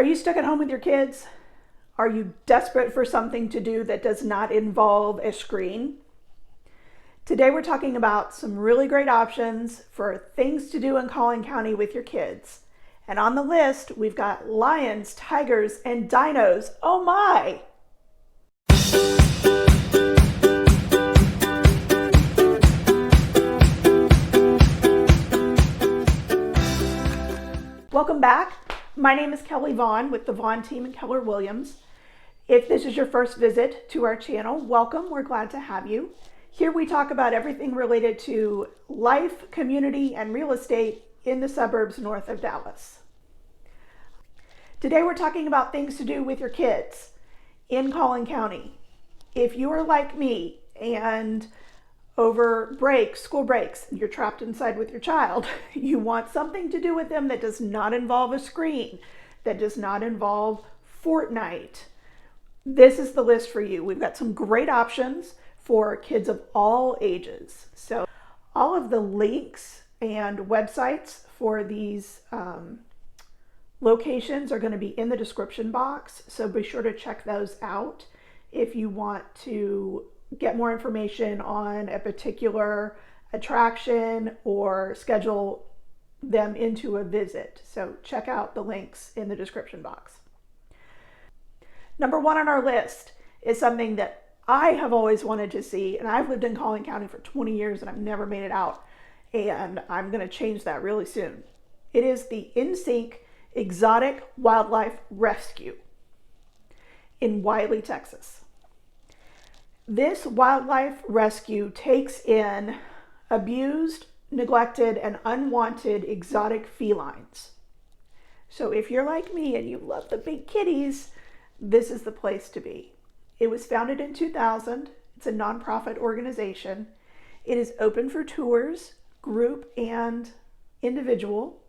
Are you stuck at home with your kids? Are you desperate for something to do that does not involve a screen? Today we're talking about some really great options for things to do in Collin County with your kids. And on the list, we've got lions, tigers, and dinos. Oh my! Welcome back. My name is Kelly Vaughan with the Vaughan team in Keller Williams. If this is your first visit to our channel, welcome. We're glad to have you. Here we talk about everything related to life, community, and real estate in the suburbs north of Dallas. Today we're talking about things to do with your kids in Collin County. If you are like me and over school breaks, you're trapped inside with your child, you want something to do with them that does not involve a screen, that does not involve FortNite. This is the list for you. We've got some great options for kids of all ages. So all of the links and websites for these locations are going to be in the description box. So be sure to check those out if you want to get more information on a particular attraction or schedule them into a visit. So check out the links in the description box. Number one on our list is something that I have always wanted to see, and I've lived in Collin County for 20 years and I've never made it out, and I'm going to change that really soon. It is the NSync Exotic Wildlife Rescue in Wiley, Texas. This wildlife rescue takes in abused, neglected, and unwanted exotic felines. So if you're like me and you love the big kitties, this is the place to be. It was founded in 2000. It's a nonprofit organization. It is open for tours, group and individual.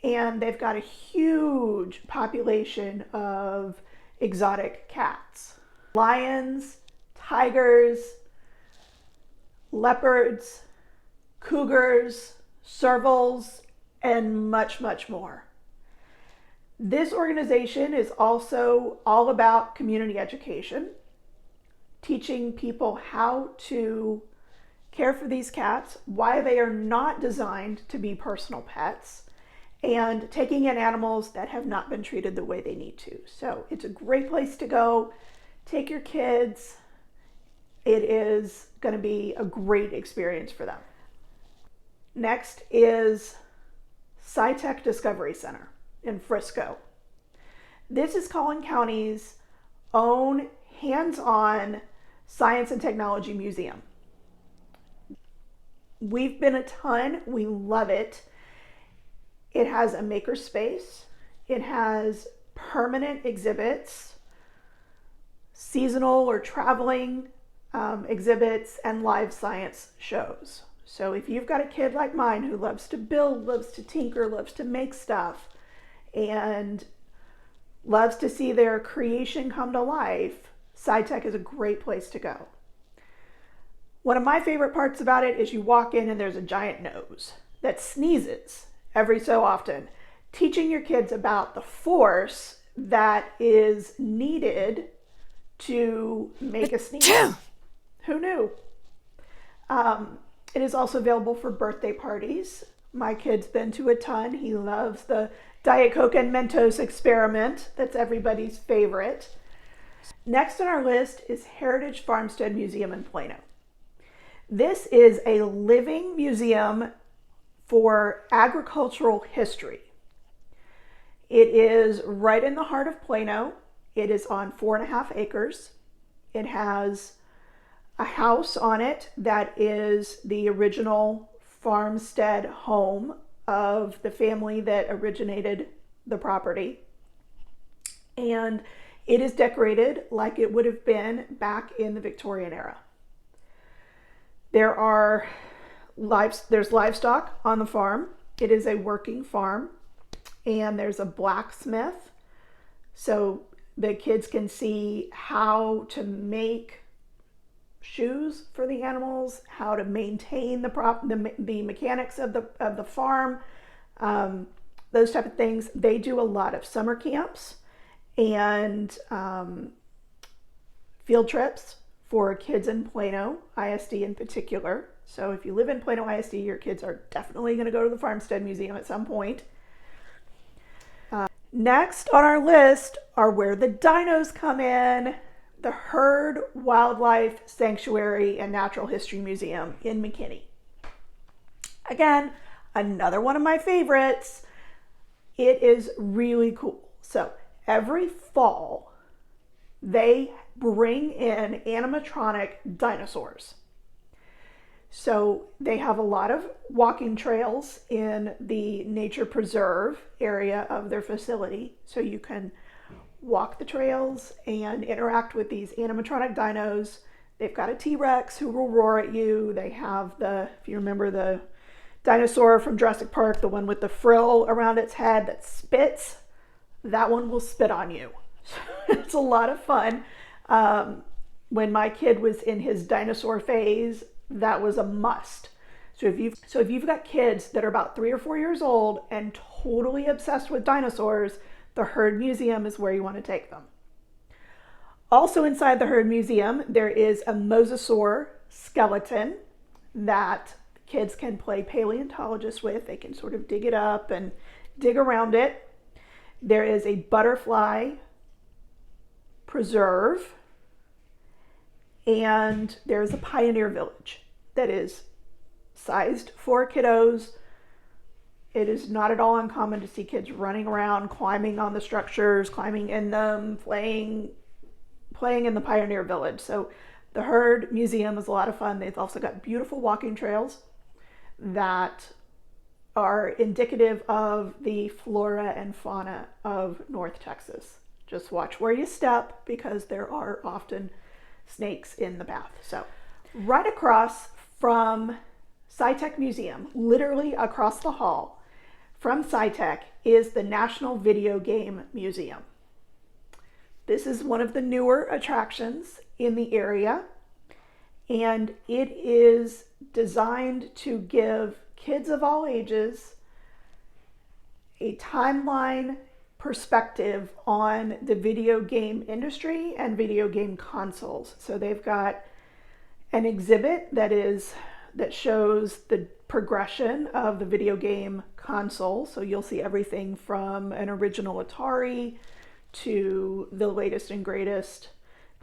And they've got a huge population of exotic cats. Lions, tigers, leopards, cougars, servals, and much, much more. This organization is also all about community education, teaching people how to care for these cats, why they are not designed to be personal pets, and taking in animals that have not been treated the way they need to. So it's a great place to go. Take your kids. It is going to be a great experience for them. Next is Scitec Discovery Center in Frisco. This is Collin County's own hands-on science and technology museum. We've been a ton. We love it. It has a maker space. It has permanent exhibits, seasonal or traveling exhibits, and live science shows. So if you've got a kid like mine who loves to build, loves to tinker, loves to make stuff, and loves to see their creation come to life, Scitec is a great place to go. One of my favorite parts about it is you walk in and there's a giant nose that sneezes every so often, teaching your kids about the force that is needed to make a sneeze. Who knew? It is also available for birthday parties. My kid's been to a ton. He loves the Diet Coke and Mentos experiment. That's everybody's favorite. Next on our list is Heritage Farmstead Museum in Plano. This is a living museum for agricultural history. It is right in the heart of Plano. It is on 4.5 acres. It has a house on it that is the original farmstead home of the family that originated the property. And it is decorated like it would have been back in the Victorian era. There's livestock on the farm. It is a working farm, and there's a blacksmith. So the kids can see how to make shoes for the animals, how to maintain the mechanics of the farm, those type of things. They do a lot of summer camps and field trips for kids in Plano ISD in particular. So if you live in Plano ISD, your kids are definitely going to go to the Farmstead Museum at some point. Next on our list are where the dinos come in. The Herd Wildlife Sanctuary and Natural History Museum in McKinney. Again, another one of my favorites. It is really cool. So every fall, they bring in animatronic dinosaurs. So they have a lot of walking trails in the nature preserve area of their facility. So you can walk the trails and interact with these animatronic dinos. They've got a T-Rex who will roar at you. They have if you remember the dinosaur from Jurassic Park, the one with the frill around its head that spits, that one will spit on you. It's a lot of fun. When my kid was in his dinosaur phase, that was a must. So if you've got kids that are about 3 or 4 years old and totally obsessed with dinosaurs, the Herd Museum is where you want to take them. Also inside the Herd Museum, there is a mosasaur skeleton that kids can play paleontologist with. They can sort of dig it up and dig around it. There is a butterfly preserve, and there's a pioneer village that is sized for kiddos. It is not at all uncommon to see kids running around, climbing on the structures, climbing in them, playing in the pioneer village. So the Herd Museum is a lot of fun. They've also got beautiful walking trails that are indicative of the flora and fauna of North Texas. Just watch where you step because there are often snakes in the path. So right across from Scitec Museum, literally across the hall from Scitec, is the National Video Game Museum. This is one of the newer attractions in the area, and it is designed to give kids of all ages a timeline perspective on the video game industry and video game consoles. So they've got an exhibit that shows the progression of the video game console. So you'll see everything from an original Atari to the latest and greatest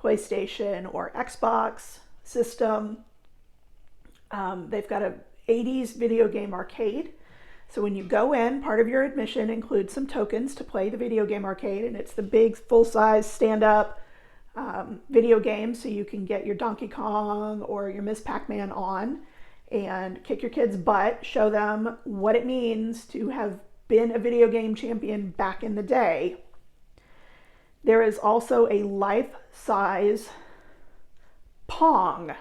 PlayStation or Xbox system. They've got a 80s video game arcade. So when you go in, part of your admission includes some tokens to play the video game arcade, and it's the big full-size stand-up video game, so you can get your Donkey Kong or your Miss Pac-Man on and kick your kids' butt, show them what it means to have been a video game champion back in the day. There is also a life-size Pong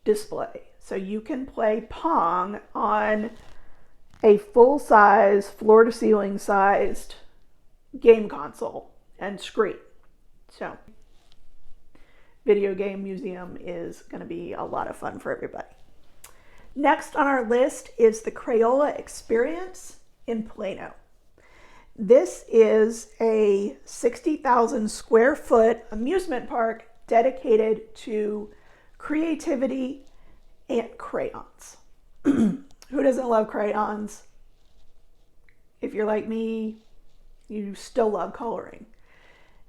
display. So you can play Pong on a full-size, floor-to-ceiling sized game console and screen. So video game museum is going to be a lot of fun for everybody. Next on our list is the Crayola Experience in Plano. This is a 60,000 square foot amusement park dedicated to creativity and crayons. Who doesn't love crayons? If you're like me, you still love coloring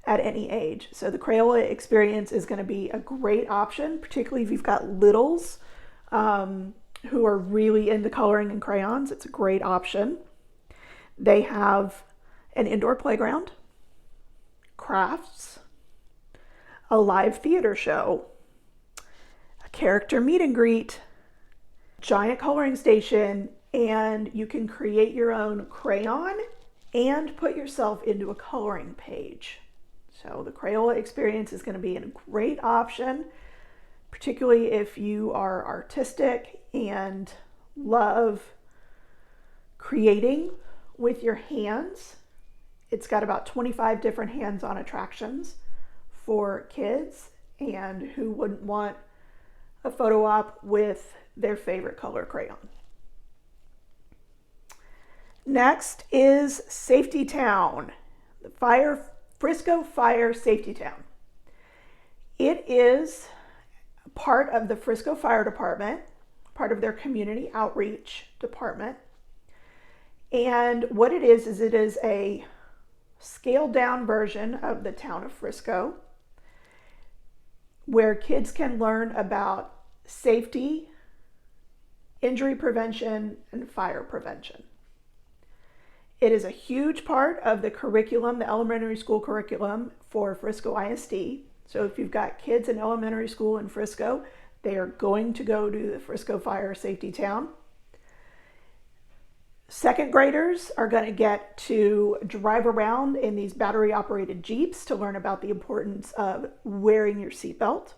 at any age. So the Crayola Experience is going to be a great option, particularly if you've got littles who are really into coloring and crayons. It's a great option. They have an indoor playground, crafts, a live theater show, a character meet and greet, giant coloring station, and you can create your own crayon and put yourself into a coloring page. So the Crayola Experience is going to be a great option, particularly if you are artistic and love creating with your hands. It's got about 25 different hands-on attractions for kids, and who wouldn't want a photo op with their favorite color crayon. Next is Safety Town, the Frisco Fire Safety Town. It is part of the Frisco Fire Department, part of their community outreach department. And what it is it is a scaled down version of the town of Frisco, where kids can learn about safety, injury prevention, and fire prevention. It is a huge part of the curriculum, the elementary school curriculum for Frisco ISD. So if you've got kids in elementary school in Frisco, they are going to go to the Frisco Fire Safety Town. Second graders are going to get to drive around in these battery operated Jeeps to learn about the importance of wearing your seatbelt.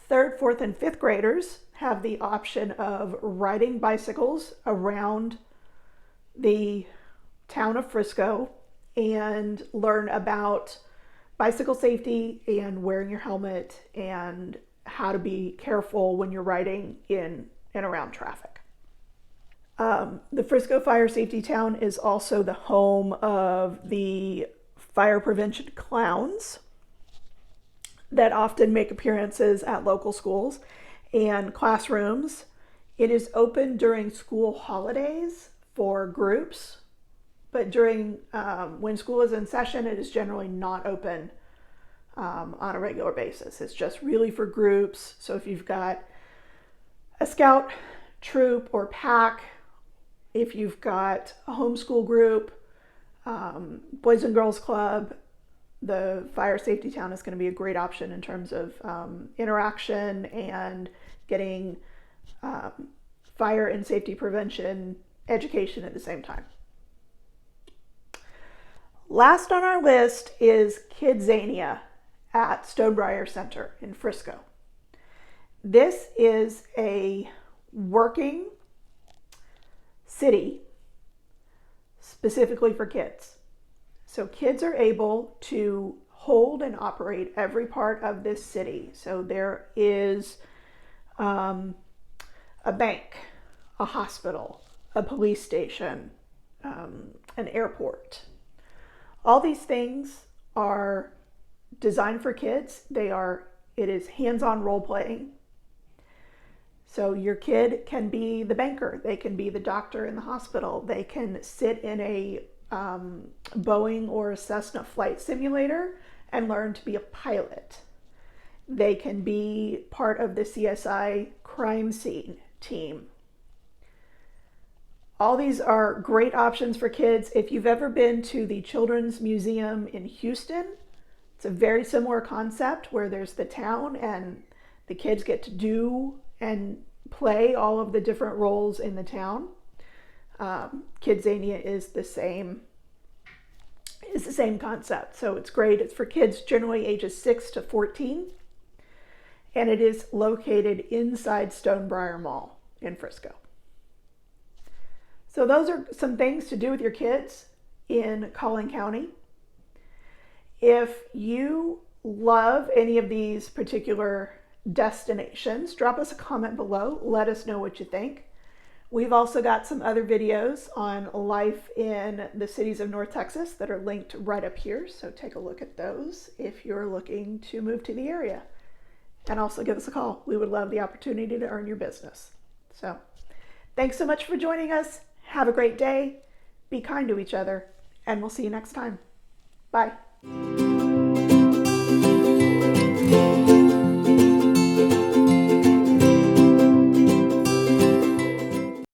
Third, fourth, and fifth graders have the option of riding bicycles around the town of Frisco and learn about bicycle safety and wearing your helmet and how to be careful when you're riding in and around traffic. The Frisco Fire Safety Town is also the home of the fire prevention clowns that often make appearances at local schools and classrooms. It is open during school holidays for groups, but during when school is in session, it is generally not open on a regular basis. It's just really for groups. So if you've got a scout troop or pack, if you've got a homeschool group, Boys and Girls Club, the Fire Safety Town is going to be a great option in terms of interaction and getting fire and safety prevention education at the same time. Last on our list is KidZania at Stonebriar Center in Frisco. This is a working city specifically for kids. So kids are able to hold and operate every part of this city. So there is a bank, a hospital, a police station, an airport. All these things are designed for kids. It is hands-on role playing. So your kid can be the banker, they can be the doctor in the hospital, they can sit in a Boeing or a Cessna flight simulator and learn to be a pilot. They can be part of the CSI crime scene team. All these are great options for kids. If you've ever been to the Children's Museum in Houston, it's a very similar concept where there's the town and the kids get to do and play all of the different roles in the town. KidZania is the same concept. So it's great. It's for kids generally ages 6 to 14. And it is located inside Stonebriar Mall in Frisco. So those are some things to do with your kids in Collin County. If you love any of these particular destinations, drop us a comment below. Let us know what you think. We've also got some other videos on life in the cities of North Texas that are linked right up here. So take a look at those if you're looking to move to the area. And also give us a call. We would love the opportunity to earn your business. So thanks so much for joining us. Have a great day. Be kind to each other. And we'll see you next time. Bye.